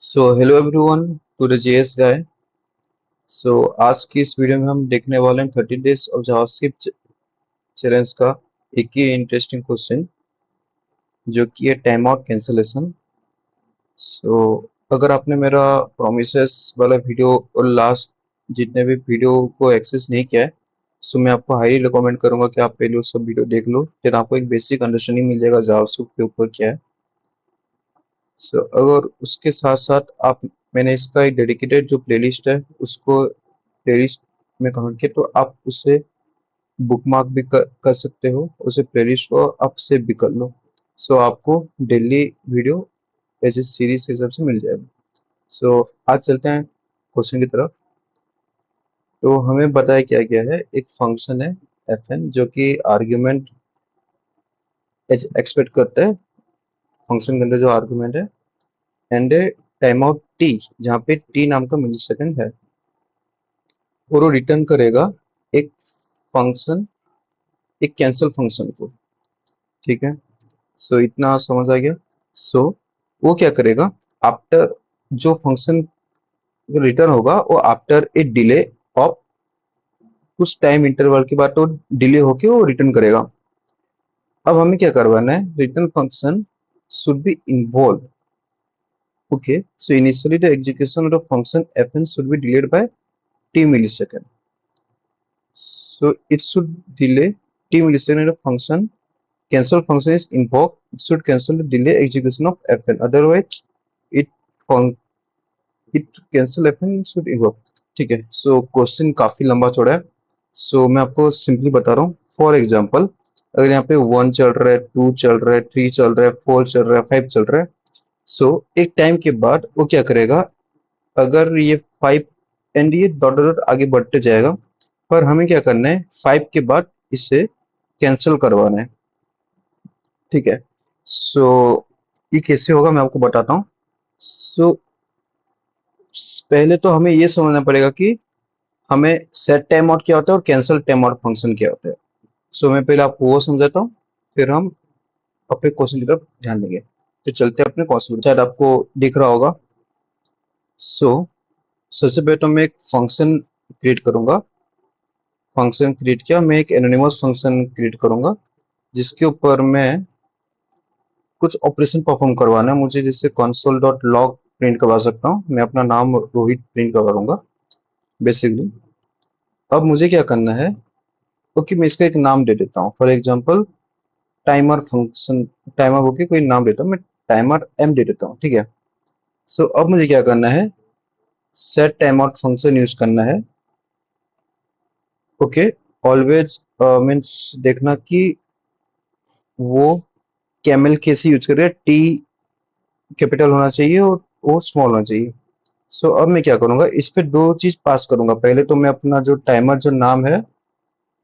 So hello everyone to the JS guy. So आज की इस वीडियो में हम देखने वाले हैं 30 डेज ऑफ जावास्क्रिप्ट चैलेंज का एक ही इंटरेस्टिंग क्वेश्चन जो कि है टाइम आउट कैंसलेशन। सो अगर आपने मेरा प्रोमिसेस वाला वीडियो और लास्ट जितने भी वीडियो को एक्सेस नहीं किया है, सो मैं आपको हाईली रिकमेंड करूंगा कि आप पहले वो सब वीडियो देख लो, फिर आपको एक बेसिक अंडरस्टैंडिंग मिल जाएगा जावास्क्रिप्ट के ऊपर क्या है। सो अगर उसके साथ साथ आप मैंने इसका एक डेडिकेटेड जो प्लेलिस्ट है उसको प्लेलिस्ट में कन्वर्ट किया, तो आप उसे बुकमार्क भी कर सकते हो, उसे प्लेलिस्ट को आप सेव भी कर लो। सो आपको daily video as a series के हिसाब से मिल जाएगा। सो आज चलते हैं क्वेश्चन की तरफ। तो हमें बताया क्या गया है, एक फंक्शन है एफ एन जो कि आर्ग्यूमेंट एक्सपेक्ट करता है, फंक्शन के अंदर जो आर्ग्यूमेंट है, एंड टाइम आउट टी जहाँ पे टी नाम का मिली सेकेंड है, और वो रिटर्न करेगा एक फंक्शन, एक कैंसल फंक्शन को। ठीक है, सो इतना समझ आ गया। सो वो क्या करेगा, आफ्टर जो फंक्शन रिटर्न होगा वो आफ्टर ए डिले ऑफ कुछ टाइम इंटरवल के बाद तो डिले होके वो रिटर्न करेगा। अब हमें क्या करवाना है, return function should be involve. Okay, so initially the execution of function fn should be delayed by t millisecond. So it should delay t millisecond of function. Cancel function is invoked. It should cancel the delay execution of fn. Otherwise, it fun it cancel fn should invoke. ठीक है, so question काफी लंबा चौड़ा है। सो मैं आपको simply बता रहा हूँ। फॉर एग्जाम्पल, अगर यहाँ पे 1 चल रहा है, 2 चल रहा है, 3 चल रहा है, 4 चल रहा है, 5 चल रहा है। सो एक टाइम के बाद वो क्या करेगा, अगर ये 5 एंड ये डॉट डॉट आगे बढ़ते जाएगा, पर हमें क्या करना है, 5 के बाद इसे कैंसिल करवाना है। ठीक है, सो ये कैसे होगा मैं आपको बताता हूँ। सो पहले तो हमें ये समझना पड़ेगा कि हमें सेट टाइम आउट क्या होता है और कैंसिल टाइम आउट फंक्शन क्या होता है। सो मैं पहले आपको वो समझाता हूँ, फिर हम अपने क्वेश्चन की तरफ ध्यान देंगे। तो चलते हैं अपने क्वेश्चन, शायद आपको दिख रहा होगा। सो सबसे पहले तो मैं एक फंक्शन क्रिएट करूंगा। फंक्शन क्रिएट किया, मैं एक एनोनिमस फंक्शन क्रिएट करूंगा जिसके ऊपर मैं कुछ ऑपरेशन परफॉर्म करवाना है मुझे, जैसे console डॉट लॉग प्रिंट करवा सकता हूँ, मैं अपना नाम रोहित प्रिंट करवाऊंगा बेसिकली। अब मुझे क्या करना है, ओके मैं इसका एक नाम दे देता हूँ, for example timer function. Timer okay, कोई नाम देता हूँ मैं, टाइमर एम दे देता हूँ। ठीक है, सो अब मुझे क्या करना है, set time out function use करना है। ओके, ऑलवेज मीन्स देखना कि वो कैमल कैसे यूज कर रहे हैं, टी कैपिटल होना चाहिए और वो स्मॉल होना चाहिए। सो अब मैं क्या करूंगा, इस पे दो चीज पास करूंगा। पहले तो मैं अपना जो टाइमर जो नाम है,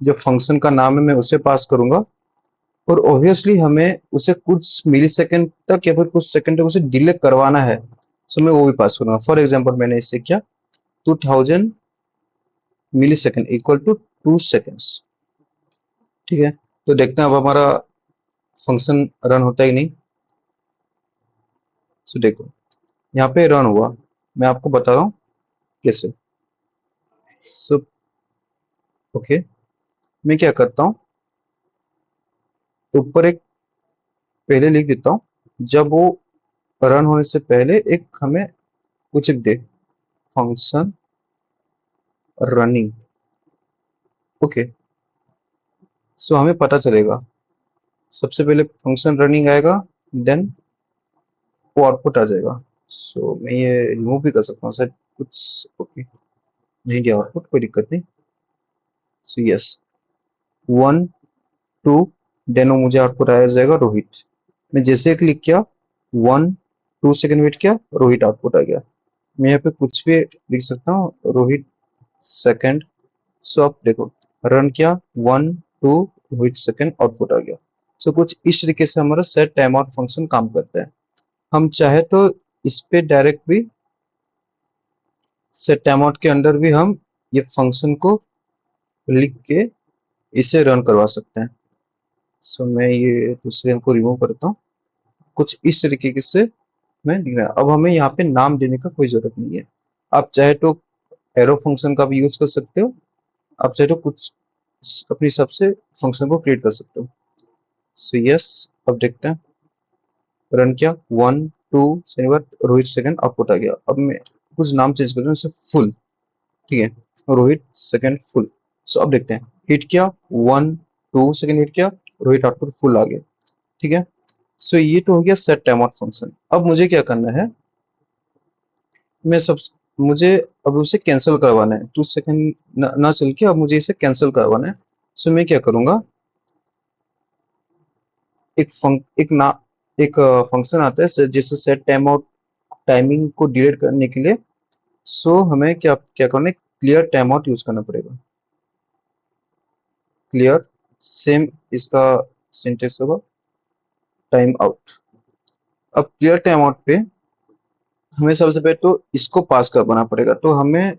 जो फंक्शन का नाम है, मैं उसे पास करूंगा, और ऑब्वियसली हमें उसे कुछ मिली सेकेंड तक या फिर कुछ सेकंड तक उसे डिले करवाना है। सो मैं वो भी पास करूंगा। फॉर एग्जाम्पल मैंने इससे किया 2000 मिली सेकेंड इक्वल टू 2 सेकेंड्स। ठीक है, तो देखते हैं अब हमारा फंक्शन रन होता है कि नहीं। सो देखो, यहाँ पे रन हुआ, मैं आपको बता रहा हूँ कैसे। सो ओके, मैं क्या करता हूँ, ऊपर एक पहले लिख देता हूँ, जब वो रन होने से पहले एक हमें कुछ एक दे, फंक्शन रनिंग। ओके, सो हमें पता चलेगा, सबसे पहले फंक्शन रनिंग आएगा, देन वो आउटपुट आ जाएगा। सो मैं ये रिमूव भी कर सकता हूँ शायद कुछ। ओके, नहीं दिया आउटपुट, कोई दिक्कत नहीं। सो यस, 1 2, देन वो मुझे आउटपुट आ जाएगा रोहित। मैं जैसे क्लिक किया, 1 2 सेकेंड वेट किया, रोहित आउटपुट आ गया। मैं यहाँ पे कुछ भी लिख सकता हूँ, रोहित सेकेंड। सो आप देखो, रन किया, 1 2 रोहित सेकेंड, आउटपुट आ गया। सो कुछ इस तरीके से हमारा सेट टाइम आउट फंक्शन काम करता है। हम चाहे तो इस पे डायरेक्ट भी सेट टाइम आउट के अंदर भी हम ये फंक्शन को लिख के इसे रन करवा सकते हैं। सो मैं ये दूसरे को रिमूव करता हूँ, कुछ इस तरीके से में लिखना है। अब हमें यहाँ पे नाम देने का कोई जरूरत नहीं है। आप चाहे तो एरो फंक्शन का भी यूज कर सकते हो, आप चाहे तो कुछ अपने हिसाब से फंक्शन को क्रिएट कर सकते हो। सो यस, अब देखते हैं रन किया, 1 2 बाद रोहित सेकंड आउटपुट आ गया। अब मैं कुछ नाम चेंज कर दूं, जैसे फुल, ठीक है, रोहित सेकंड फुल। सो अब देखते हैं, हिट किया 1 2 हिट किया, रोहित आउटपुट फुल आ गया, ठीक है। सो ये तो हो गया सेट टाइम आउट फंक्शन। अब मुझे क्या करना है, मैं सब मुझे अब उसे कैंसिल करवाना है, 2 सेकंड ना चल के अब मुझे इसे कैंसिल करवाना है। सो मैं क्या करूंगा, एक फंक्शन आता है जैसे सेट टाइम आउट, टाइमिंग को डिलीट करने के लिए। सो हमें क्या क्या करना है, क्लियर टाइम आउट यूज करना पड़ेगा। क्लियर, सेम इसका सिंटेक्स होगा टाइम आउट। अब क्लियर टाइम आउट पे हमें सबसे पहले तो इसको पास करवाना पड़ेगा, तो हमें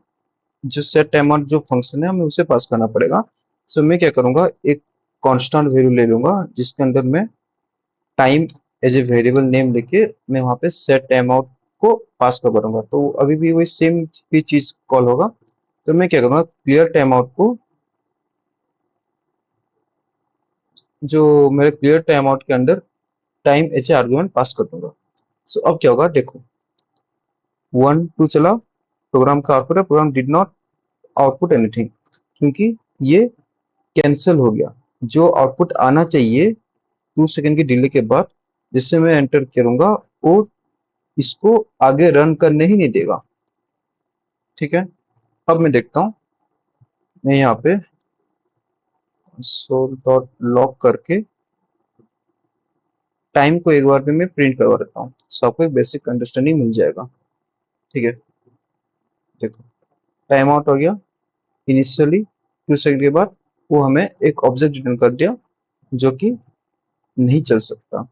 जो सेट टाइम आउट जो फंक्शन है हमें उसे पास करना पड़ेगा। सो मैं क्या करूंगा, एक कांस्टेंट वैल्यू ले लूंगा जिसके अंदर मैं time as a variable name लेके मैं वहां पे सेट टाइम आउट को पास कर दूंगा, तो अभी भी वही सेम ही चीज कॉल होगा। तो मैं क्या करूंगा, क्लियर टाइम आउट को, जो मेरे क्लियर टाइम आउट के अंदर टाइम एज ए आर्गुमेंट पास कर दूंगा। सो अब क्या होगा देखो, 1 2 चला, प्रोग्राम का आउटपुट है, program did not output anything, क्योंकि ये कैंसिल हो गया। जो आउटपुट आना चाहिए 2 सेकंड की डिले के बाद, जिससे मैं एंटर करूंगा, वो इसको आगे रन करने ही नहीं देगा, ठीक है। अब मैं देखता हूँ, मैं यहाँ पे सोल डॉट लॉग करके टाइम को एक बार में मैं प्रिंट करवा देता हूँ, सो आपको एक बेसिक अंडरस्टैंडिंग मिल जाएगा, ठीक है। देखो, टाइम आउट हो गया इनिशियली 2 सेकंड के बाद, वो हमें एक ऑब्जेक्ट रिटर्न कर दिया जो कि नहीं चल सकता,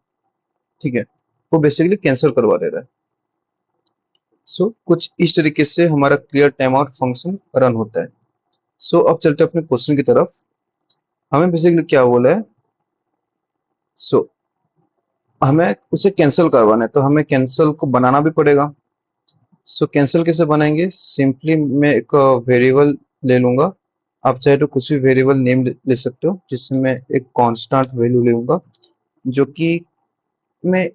ठीक है, वो बेसिकली कैंसिल करवा दे रहा है। सो कुछ इस तरीके से हमारा clear time out function run होता है। सो अब चलते हैं अपने क्वेश्चन की तरफ। हमें बेसिकली क्या बोला है, सो हमें उसे कैंसिल करवाना है, तो हमें कैंसिल को बनाना भी पड़ेगा। सो कैंसिल कैसे बनाएंगे, सिंपली मैं एक वेरिएबल ले लूंगा, आप चाहे तो कुछ भी वेरिएबल नेम ले सकते हो, जिससे मैं एक कांस्टेंट वैल्यू ले लूंगा, जो कि मैं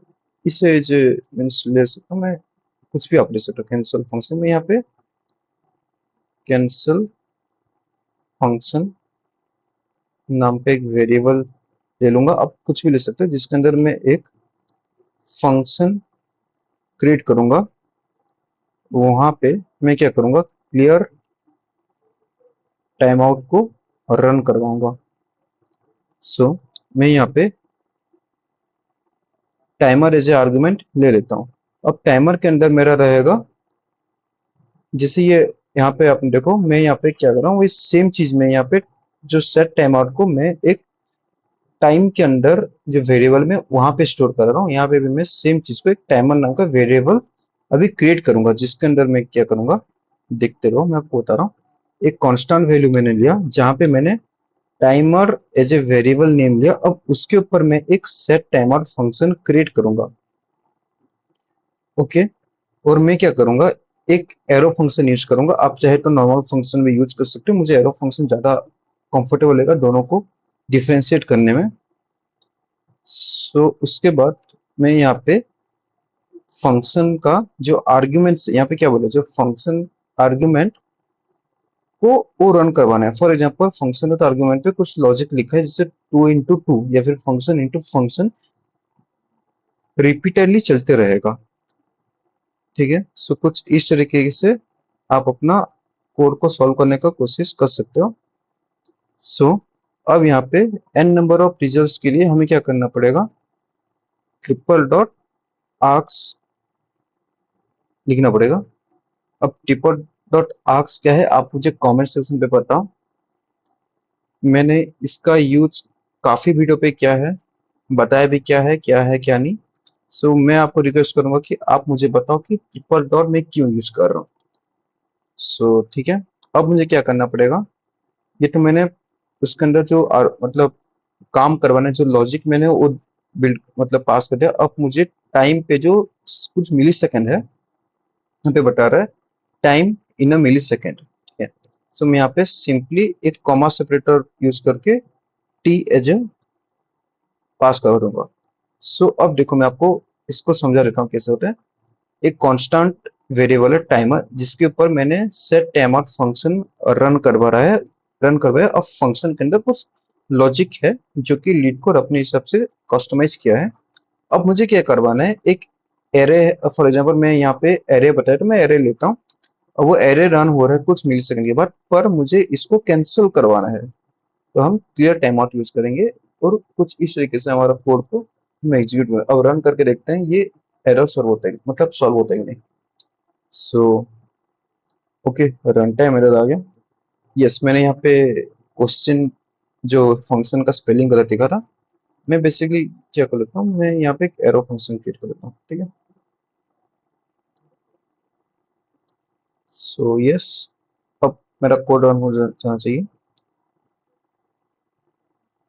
इसे जो मीन्स ले सकता हूँ, मैं कुछ भी आप ले सकते हो। कैंसिल फंक्शन में यहाँ पे कैंसिल फंक्शन नाम का एक वेरिएबल ले लूंगा, आप कुछ भी ले सकते हो, जिसके अंदर मैं एक फंक्शन क्रिएट करूंगा। वहां पे मैं क्या करूंगा, क्लियर टाइम आउट को रन करवाऊंगा। सो मैं यहाँ पे टाइमर एज ए आर्गुमेंट ले लेता हूँ। अब टाइमर के अंदर मेरा रहेगा, जैसे ये यहाँ पे आपने देखो, मैं यहाँ पे क्या कर रहा हूँ, वही सेम चीज में यहाँ पे जो सेट टाइम आउट को मैं एक टाइम के अंदर जो वेरिएबल में वहां पे स्टोर कर रहा हूँ, यहाँ पे भी मैं सेम चीज को एक टाइमर नाम का वेरिएबल अभी क्रिएट करूंगा, जिसके अंदर मैं क्या करूंगा, देखते रहो, मैं आपको बता रहा हूँ। एक कांस्टेंट वैल्यू मैंने लिया, जहां पे मैंने timer as a variable name लिया। अब उसके ऊपर मैं एक सेट टाइमर फंक्शन क्रिएट करूंगा, ओके। और मैं क्या करूंगा, एक एरो फंक्शन यूज करूंगा, आप चाहे तो नॉर्मल फंक्शन भी यूज कर सकते हो, मुझे एरो फंक्शन ज्यादा कंफर्टेबल लगेगा दोनों को डिफरेंशिएट करने में। सो उसके बाद मैं यहाँ पे फंक्शन का जो आर्ग्यूमेंट, यहाँ पे क्या बोले, जो फंक्शन आर्ग्यूमेंट को वो रन करवाना है। For example function with argument पे कुछ लॉजिक लिखा है, जैसे 2 into 2 या फिर फंक्शन इंटू फंक्शन रिपीटेडली चलते रहेगा, ठीक है। सो कुछ इस तरीके से आप अपना कोड को सॉल्व करने का कोशिश कर सकते हो। सो अब यहाँ पे n नंबर ऑफ रिजल्ट्स के लिए हमें क्या करना पड़ेगा, ट्रिपल डॉट आर्क्स लिखना पड़ेगा। अब ट्रिपल डॉट आर्क्स क्या है, आप मुझे कमेंट सेक्शन पे बताओ। मैंने इसका यूज काफी वीडियो पे किया है, बताया भी क्या है क्या नहीं। सो मैं आपको रिक्वेस्ट करूंगा कि आप मुझे बताओ कि ट्रिपल डॉट में क्यों यूज कर रहा हूँ। सो ठीक है, अब मुझे क्या करना पड़ेगा, ये तो मैंने उसके अंदर जो मतलब काम करवाने जो लॉजिक मैंने वो बिल्ड मतलब पास कर दिया। अब मुझे टाइम पे जो कुछ मिली सेकेंड है, यहाँ पे बता रहा है time in a milli second, ठीक है। सो मैं यहाँ पे सिंपली एक कॉमा सेपरेटर यूज करके टी एज ए पास कर दूंगा। सो अब देखो मैं आपको इसको समझा देता हूँ कैसे होता है। एक कांस्टेंट वेरिएबल है टाइमर, जिसके ऊपर मैंने set time out function run करवाया। अब फंक्शन के अंदर कुछ लॉजिक है जो कि लीड को अपने हिसाब से कस्टमाइज किया है। अब मुझे क्या करवाना है, एक एरे, फॉर एग्जांपल मैं यहाँ पे एरे बताया तो मैं एरे लेता हूँ, और वो एरे रन हो रहा है कुछ मिली सेकंड के बाद, पर मुझे इसको कैंसिल करवाना है, तो हम क्लियर टाइम आउट यूज करेंगे और कुछ इस तरीके से हमारा कोड को हम एग्जीक्यूट करें। अब रन करके देखते हैं ये एरर सॉल्व होता है, मतलब सॉल्व होता है कि नहीं। So okay, run time error आ गया। यस, मैंने यहाँ पे क्वेश्चन जो फंक्शन का स्पेलिंग गलत लिखा था। मैं बेसिकली क्या कर लेता हूँ, मैं यहाँ पे एक एरो फंक्शन क्रिएट कर लेता हूँ, ठीक है। सो यस, अब मेरा कोड रन हो जाना चाहिए।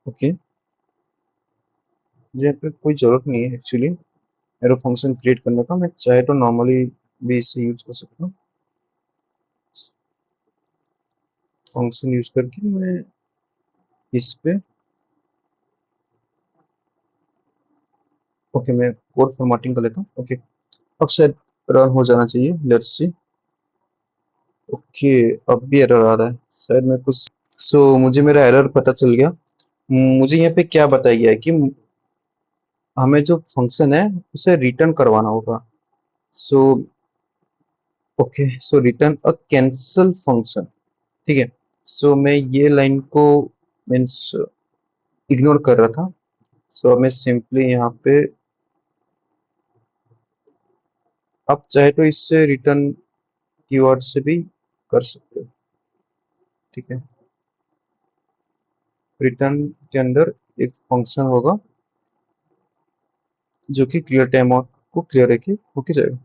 ओके, मुझे यहाँ पे कोई जरूरत नहीं है एक्चुअली एरो फंक्शन क्रिएट करने का, मैं चाहे तो नॉर्मली भी इसे यूज कर सकता हूँ। फंक्शन यूज करके मैं इस पे, ओके, मैं कोड फॉर्मेटिंग कर लेता हूँ। ओके, अब शायद रन हो जाना चाहिए, लेट्स सी। ओके, अब भी एरर आ रहा है शायद मैं कुछ, मुझे मेरा एरर पता चल गया। मुझे यहाँ पे क्या बताया गया है कि हमें जो फंक्शन है उसे रिटर्न करवाना होगा। सो ओके, सो रिटर्न अ कैंसल फंक्शन, ठीक है। मैं ये लाइन को मीन्स इग्नोर कर रहा था। अब मैं सिंपली यहाँ पे, आप चाहे तो इससे रिटर्न कीवर्ड से भी कर सकते हो, ठीक है। रिटर्न के अंदर एक फंक्शन होगा जो कि क्लियर टाइम आउट को क्लियर रखे होके जाएगा।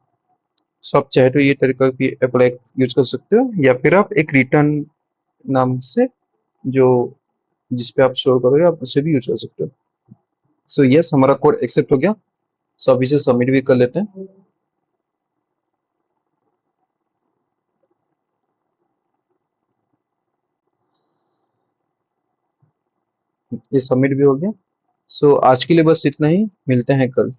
आप चाहे तो ये तरीका भी अप्लाई यूज कर सकते हो, या फिर आप एक रिटर्न नाम से जो जिस पे आप स्टोर करोगे आप उसे भी यूज कर सकते हो। यस, हमारा कोड एक्सेप्ट हो गया। अब इसे सबमिट भी कर लेते हैं। ये सबमिट भी हो गया। आज के लिए बस इतना ही, मिलते हैं कल।